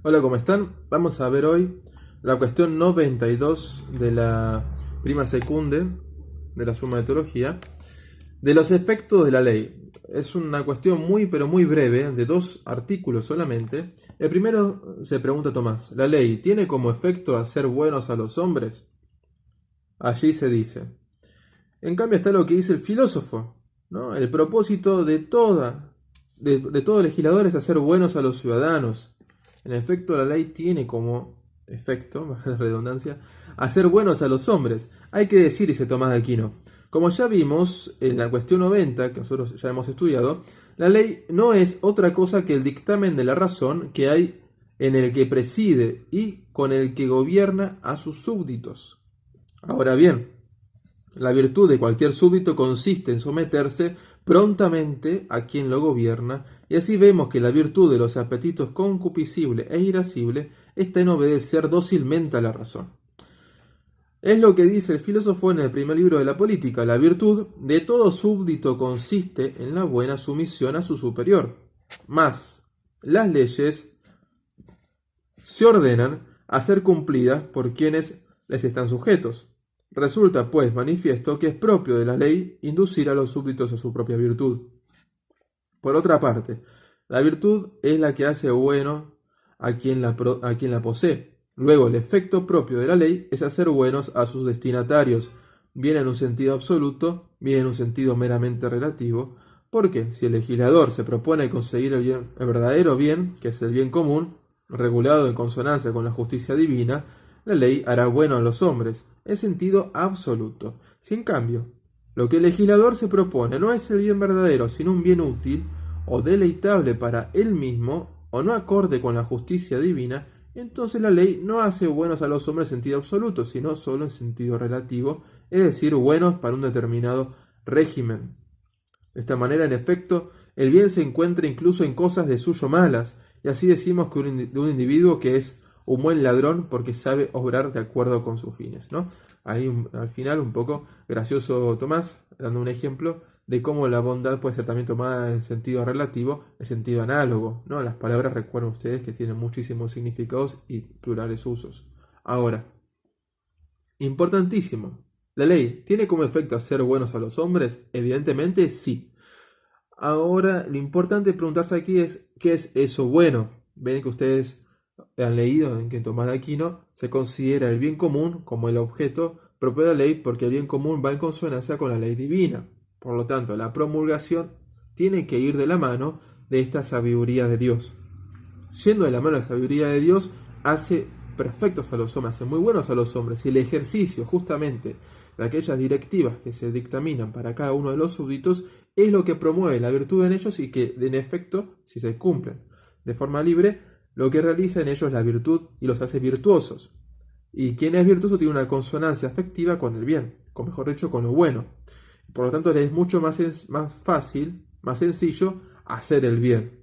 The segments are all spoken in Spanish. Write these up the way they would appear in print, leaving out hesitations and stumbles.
Hola, ¿cómo están? Vamos a ver hoy la cuestión 92 de la prima secunde de la suma de teología de los efectos de la ley. Es una cuestión muy pero muy breve, de 2 artículos solamente. El primero se pregunta Tomás, ¿la ley tiene como efecto hacer buenos a los hombres? Allí se dice. En cambio está lo que dice el filósofo, ¿no? El propósito de todo legislador es hacer buenos a los ciudadanos. En efecto, la ley tiene como efecto, baja la redundancia, hacer buenos a los hombres. Hay que decir, dice Tomás de Aquino, como ya vimos en la cuestión 90, que nosotros ya hemos estudiado, la ley no es otra cosa que el dictamen de la razón que hay en el que preside y con el que gobierna a sus súbditos. Ahora bien, la virtud de cualquier súbdito consiste en someterse prontamente a quien lo gobierna, y así vemos que la virtud de los apetitos concupiscible e irascible está en obedecer dócilmente a la razón. Es lo que dice el filósofo en el primer libro de la Política. La virtud de todo súbdito consiste en la buena sumisión a su superior. Mas las leyes se ordenan a ser cumplidas por quienes les están sujetos. Resulta, pues, manifiesto que es propio de la ley inducir a los súbditos a su propia virtud. Por otra parte, la virtud es la que hace bueno a quien la posee. Luego, el efecto propio de la ley es hacer buenos a sus destinatarios, bien en un sentido absoluto, bien en un sentido meramente relativo, porque si el legislador se propone conseguir el verdadero bien, que es el bien común, regulado en consonancia con la justicia divina, la ley hará bueno a los hombres, en sentido absoluto. Si en cambio, lo que el legislador se propone no es el bien verdadero, sino un bien útil o deleitable para él mismo, o no acorde con la justicia divina, entonces la ley no hace buenos a los hombres en sentido absoluto, sino solo en sentido relativo, es decir, buenos para un determinado régimen. De esta manera, en efecto, el bien se encuentra incluso en cosas de suyo malas, y así decimos que de un individuo que es un buen ladrón porque sabe obrar de acuerdo con sus fines, ¿no? Ahí al final un poco gracioso Tomás, dando un ejemplo de cómo la bondad puede ser también tomada en sentido relativo, en sentido análogo, ¿no? Las palabras, recuerden ustedes que tienen muchísimos significados y plurales usos. Ahora, importantísimo, ¿la ley tiene como efecto hacer buenos a los hombres? Evidentemente sí. Ahora, lo importante de preguntarse aquí es, ¿qué es eso bueno? Ven que ustedes han leído en que en Tomás de Aquino se considera el bien común como el objeto propio de la ley porque el bien común va en consonancia con la ley divina. Por lo tanto, la promulgación tiene que ir de la mano de esta sabiduría de Dios. Yendo de la mano de la sabiduría de Dios, hace perfectos a los hombres, hace muy buenos a los hombres. Y el ejercicio justamente de aquellas directivas que se dictaminan para cada uno de los súbditos es lo que promueve la virtud en ellos y que, en efecto, si se cumplen de forma libre, lo que realiza en ellos la virtud y los hace virtuosos. Y quien es virtuoso tiene una consonancia afectiva con el bien, o mejor dicho, con lo bueno. Por lo tanto, le es mucho más fácil, más sencillo hacer el bien.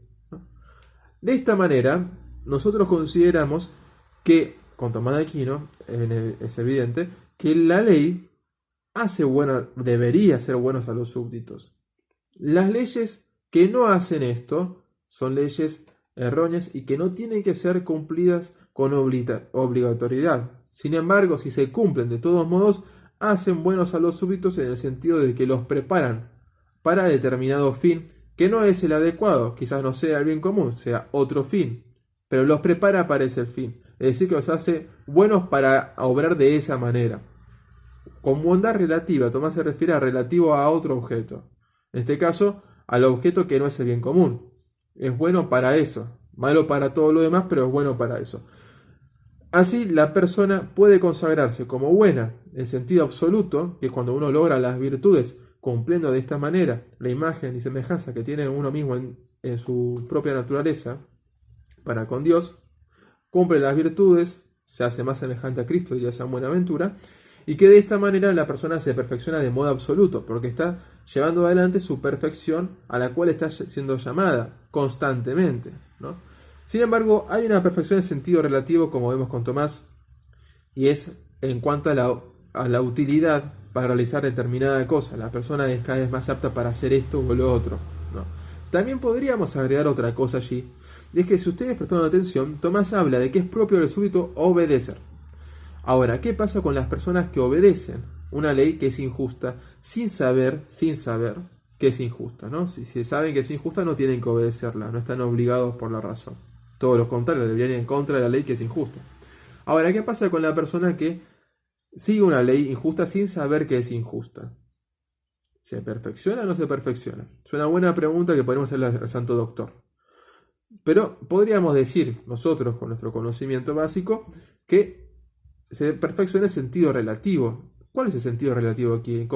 De esta manera, nosotros consideramos que, con Tomás de Aquino, es evidente, que la ley debería ser buenos a los súbditos. Las leyes que no hacen esto son leyes erróneas y que no tienen que ser cumplidas con obligatoriedad. Sin embargo, si se cumplen de todos modos, hacen buenos a los súbditos en el sentido de que los preparan para determinado fin, que no es el adecuado, quizás no sea el bien común, sea otro fin, pero los prepara para ese fin, es decir, que los hace buenos para obrar de esa manera. Con bondad relativa, Tomás se refiere a relativo a otro objeto, en este caso al objeto que no es el bien común. Es bueno para eso, malo para todo lo demás, pero es bueno para eso. Así, la persona puede consagrarse como buena en sentido absoluto, que es cuando uno logra las virtudes cumpliendo de esta manera la imagen y semejanza que tiene uno mismo en su propia naturaleza para con Dios, cumple las virtudes, se hace más semejante a Cristo, diría San Buenaventura, y que de esta manera la persona se perfecciona de modo absoluto, porque está llevando adelante su perfección a la cual está siendo llamada constantemente, ¿no? Sin embargo, hay una perfección en sentido relativo, como vemos con Tomás, y es en cuanto a la utilidad para realizar determinada cosa. La persona es cada vez más apta para hacer esto o lo otro, ¿no? También podríamos agregar otra cosa allí, y es que si ustedes prestaron atención, Tomás habla de que es propio del súbdito obedecer. Ahora, ¿qué pasa con las personas que obedecen una ley que es injusta sin saber que es injusta, ¿no? Si saben que es injusta, no tienen que obedecerla, no están obligados por la razón. Todo lo contrario, deberían ir en contra de la ley que es injusta. Ahora, ¿qué pasa con la persona que sigue una ley injusta sin saber que es injusta? ¿Se perfecciona o no se perfecciona? Es una buena pregunta que podemos hacerle al Santo Doctor. Pero podríamos decir, nosotros con nuestro conocimiento básico, que se perfecciona en sentido relativo. ¿Cuál es el sentido relativo aquí?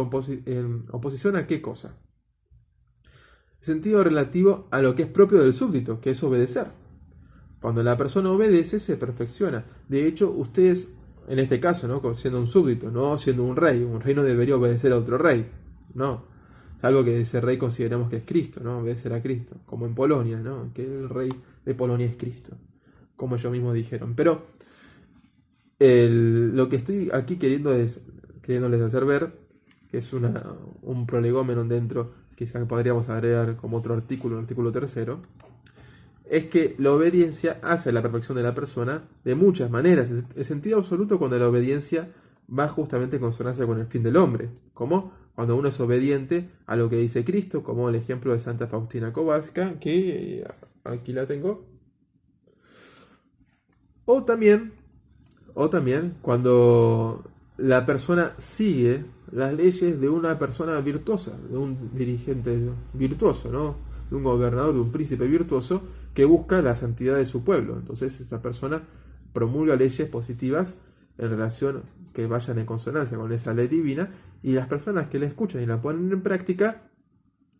¿En oposición a qué cosa? El sentido relativo a lo que es propio del súbdito, que es obedecer. Cuando la persona obedece, se perfecciona. De hecho, ustedes, en este caso, ¿no? Siendo un súbdito, no siendo un rey no debería obedecer a otro rey. No. Salvo que ese rey consideramos que es Cristo, ¿no? Obedecer a Cristo. Como en Polonia, ¿no? Que el rey de Polonia es Cristo. Como ellos mismos dijeron. Pero lo que estoy aquí queriéndoles hacer ver, que es un prolegómeno dentro, quizás podríamos agregar como otro artículo, el artículo tercero, es que la obediencia hace la perfección de la persona de muchas maneras. En sentido absoluto, cuando la obediencia va justamente en consonancia con el fin del hombre, como cuando uno es obediente a lo que dice Cristo, como el ejemplo de Santa Faustina Kowalska, que aquí la tengo. O también cuando la persona sigue las leyes de una persona virtuosa, de un dirigente virtuoso, ¿no? De un gobernador, de un príncipe virtuoso que busca la santidad de su pueblo. Entonces esa persona promulga leyes positivas en relación que vayan en consonancia con esa ley divina, y las personas que la escuchan y la ponen en práctica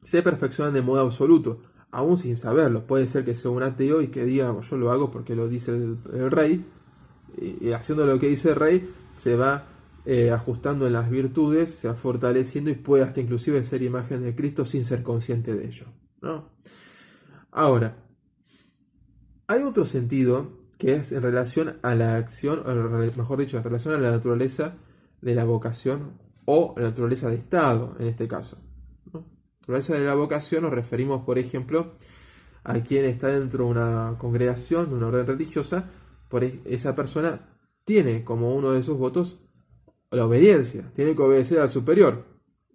se perfeccionan de modo absoluto, aún sin saberlo. Puede ser que sea un ateo y que diga, yo lo hago porque lo dice el rey, y haciendo lo que dice el rey se va ajustando en las virtudes, se va fortaleciendo y puede hasta inclusive ser imagen de Cristo sin ser consciente de ello, ¿no? Ahora, hay otro sentido que es en relación a la acción, o mejor dicho, en relación a la naturaleza de la vocación o la naturaleza de Estado, en este caso, ¿no? Naturaleza de la vocación nos referimos, por ejemplo, a quien está dentro de una congregación, de una orden religiosa. Esa persona tiene como uno de sus votos la obediencia, tiene que obedecer al superior.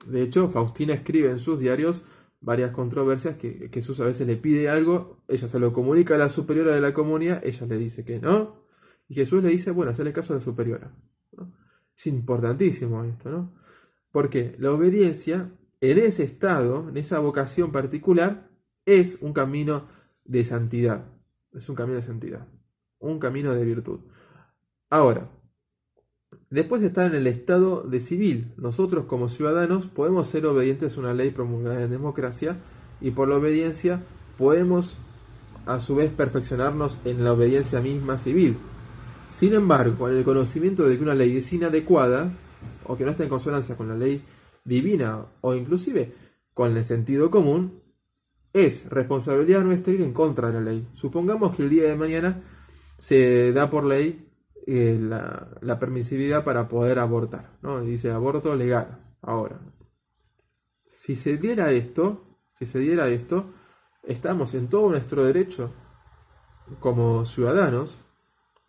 De hecho, Faustina escribe en sus diarios varias controversias que Jesús a veces le pide algo, ella se lo comunica a la superiora de la comunidad, ella le dice que no, y Jesús le dice, bueno, hazle caso a la superiora, ¿no? Es importantísimo esto, ¿no? Porque la obediencia en ese estado, en esa vocación particular, es un camino de santidad, es un camino de santidad, un camino de virtud. Ahora, después está en el estado de civil. Nosotros como ciudadanos podemos ser obedientes a una ley promulgada en democracia, y por la obediencia podemos a su vez perfeccionarnos en la obediencia misma civil. Sin embargo, con el conocimiento de que una ley es inadecuada o que no está en consonancia con la ley divina o inclusive con el sentido común, es responsabilidad nuestra ir en contra de la ley. Supongamos que el día de mañana se da por ley la permisividad para poder abortar, ¿no? Dice aborto legal. Ahora, si se diera esto, estamos en todo nuestro derecho como ciudadanos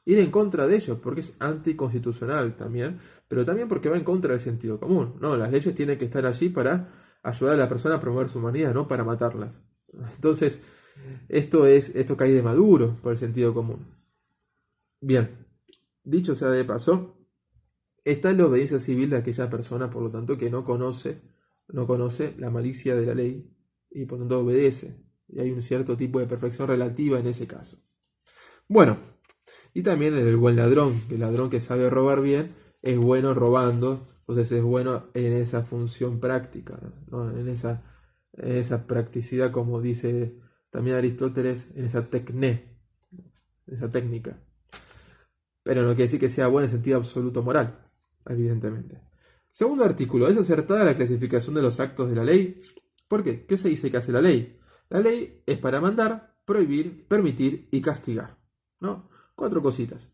ir en contra de ello, porque es anticonstitucional también, pero también porque va en contra del sentido común, ¿no? Las leyes tienen que estar allí para ayudar a la persona a promover su humanidad, no para matarlas. Entonces, esto cae de maduro por el sentido común. Bien, dicho sea de paso, está la obediencia civil de aquella persona, por lo tanto, que no conoce la malicia de la ley y por lo tanto obedece. Y hay un cierto tipo de perfección relativa en ese caso. Bueno, y también el buen ladrón, el ladrón que sabe robar bien es bueno robando, entonces es bueno en esa función práctica, ¿no? En esa practicidad, como dice también Aristóteles, en esa esa técnica. Pero no quiere decir que sea bueno en sentido absoluto moral, evidentemente. Segundo artículo, ¿es acertada la clasificación de los actos de la ley? ¿Por qué? ¿Qué se dice que hace la ley? La ley es para mandar, prohibir, permitir y castigar, ¿no? 4 cositas.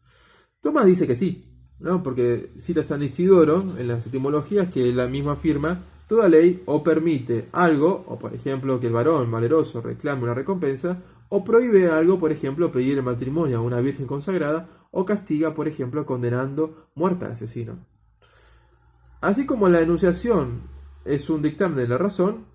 Tomás dice que sí, ¿no? Porque cita a San Isidoro en las etimologías, que él mismo afirma Toda ley o permite algo, o por ejemplo que el varón valeroso reclame una recompensa, o prohíbe algo, por ejemplo pedir el matrimonio a una virgen consagrada, o castiga, por ejemplo, condenando muerte al asesino. Así como la enunciación es un dictamen de la razón,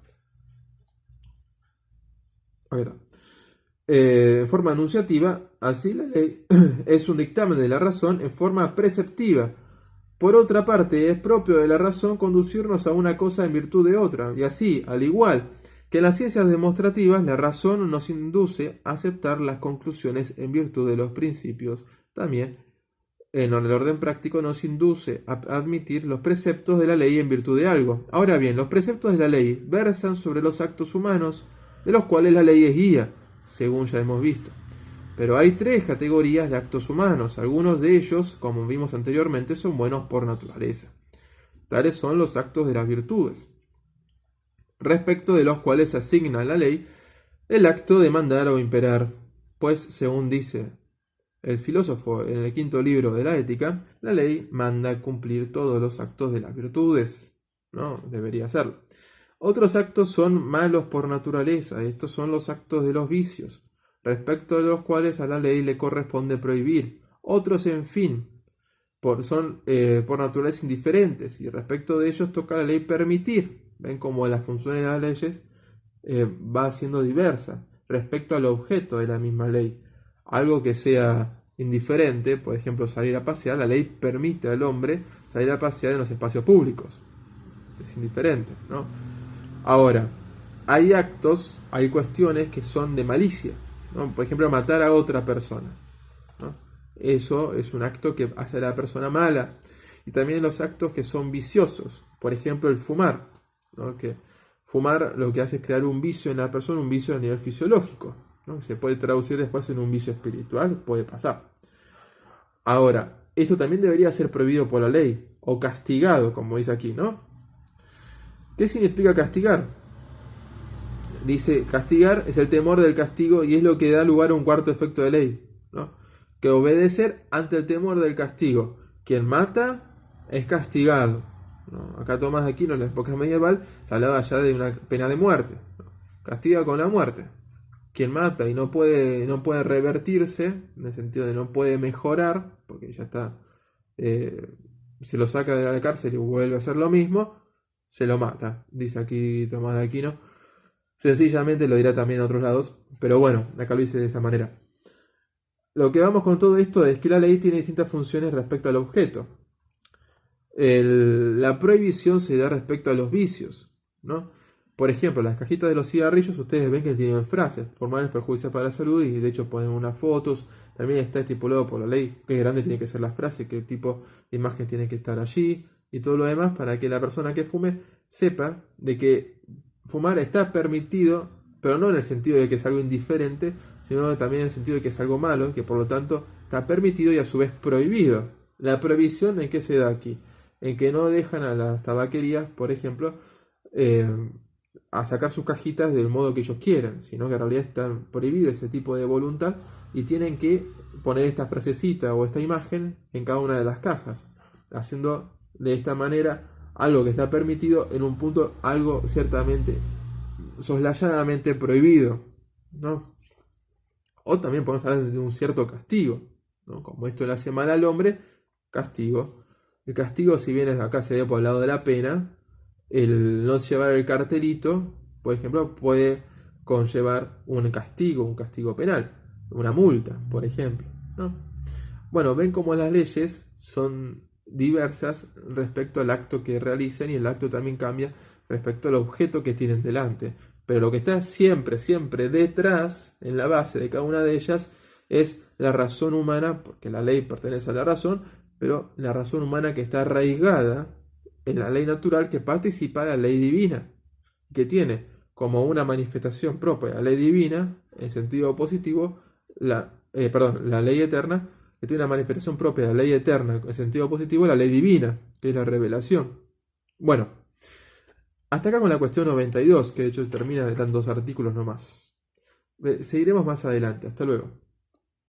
en forma enunciativa, así la ley es un dictamen de la razón en forma preceptiva. Por otra parte, es propio de la razón conducirnos a una cosa en virtud de otra, y así, al igual que en las ciencias demostrativas, la razón nos induce a aceptar las conclusiones en virtud de los principios. También, en el orden práctico, nos induce a admitir los preceptos de la ley en virtud de algo. Ahora bien, los preceptos de la ley versan sobre los actos humanos, de los cuales la ley es guía, según ya hemos visto. Pero hay tres categorías de actos humanos. Algunos de ellos, como vimos anteriormente, son buenos por naturaleza. Tales son los actos de las virtudes, respecto de los cuales se asigna a la ley el acto de mandar o imperar. Pues, según dice el filósofo en el quinto libro de la Ética, la ley manda cumplir todos los actos de las virtudes. No, debería hacerlo. Otros actos son malos por naturaleza. Estos son los actos de los vicios, respecto de los cuales a la ley le corresponde prohibir. Otros, en fin, son por naturaleza indiferentes, y respecto de ellos toca a la ley permitir. Ven cómo las funciones de las leyes va siendo diversa respecto al objeto de la misma ley. Algo que sea indiferente, por ejemplo salir a pasear, la ley permite al hombre salir a pasear en los espacios públicos. Es indiferente, ¿no? Ahora, hay actos, hay cuestiones que son de malicia, ¿no? Por ejemplo, matar a otra persona, ¿no? Eso es un acto que hace a la persona mala. Y también los actos que son viciosos, por ejemplo el fumar, ¿no? Que fumar lo que hace es crear un vicio en la persona, un vicio a nivel fisiológico, ¿no? Se puede traducir después en un vicio espiritual, puede pasar. Ahora, esto también debería ser prohibido por la ley, o castigado, como dice aquí, ¿no? ¿Qué significa castigar? Dice, castigar es el temor del castigo y es lo que da lugar a un cuarto efecto de ley, ¿no? Que obedecer ante el temor del castigo. Quien mata es castigado, ¿no? Acá Tomás de Aquino en la época medieval se hablaba ya de una pena de muerte, ¿no? Castiga con la muerte. Quien mata y no puede revertirse, en el sentido de no puede mejorar, porque ya está, se lo saca de la cárcel y vuelve a hacer lo mismo, se lo mata, dice aquí Tomás de Aquino. Sencillamente lo dirá también en otros lados, pero bueno, acá lo dice de esa manera. Lo que vamos con todo esto es que la ley tiene distintas funciones respecto al objeto. La prohibición se da respecto a los vicios, ¿no? Por ejemplo, las cajitas de los cigarrillos, ustedes ven que tienen frases, formales perjudiciales para la salud, y de hecho ponen unas fotos. También está estipulado por la ley qué grande tiene que ser la frase, qué tipo de imagen tiene que estar allí, y todo lo demás para que la persona que fume sepa de que fumar está permitido, pero no en el sentido de que es algo indiferente, sino también en el sentido de que es algo malo, que por lo tanto está permitido y a su vez prohibido. La prohibición, ¿en qué se da aquí? En que no dejan a las tabaquerías, por ejemplo, a sacar sus cajitas del modo que ellos quieran, sino que en realidad está prohibido ese tipo de voluntad y tienen que poner esta frasecita o esta imagen en cada una de las cajas, haciendo de esta manera algo que está permitido en un punto algo ciertamente soslayadamente prohibido, ¿no? O también podemos hablar de un cierto castigo, ¿no? Como esto le hace mal al hombre, castigo. El castigo, si bien acá se ve por el lado de la pena, el no llevar el cartelito, por ejemplo, puede conllevar un castigo penal, una multa, por ejemplo, ¿no? Bueno, ven cómo las leyes son diversas respecto al acto que realicen, y el acto también cambia respecto al objeto que tienen delante. Pero lo que está siempre detrás, en la base de cada una de ellas, es la razón humana, porque la ley pertenece a la razón, pero la razón humana que está arraigada en la ley natural, que participa de la ley divina, que tiene como una manifestación propia de la ley divina, en sentido positivo, la ley eterna, que tiene una manifestación propia de la ley eterna, en sentido positivo, la ley divina, que es la revelación. Bueno, hasta acá con la cuestión 92, que de hecho termina de tantos artículos nomás. Seguiremos más adelante. Hasta luego.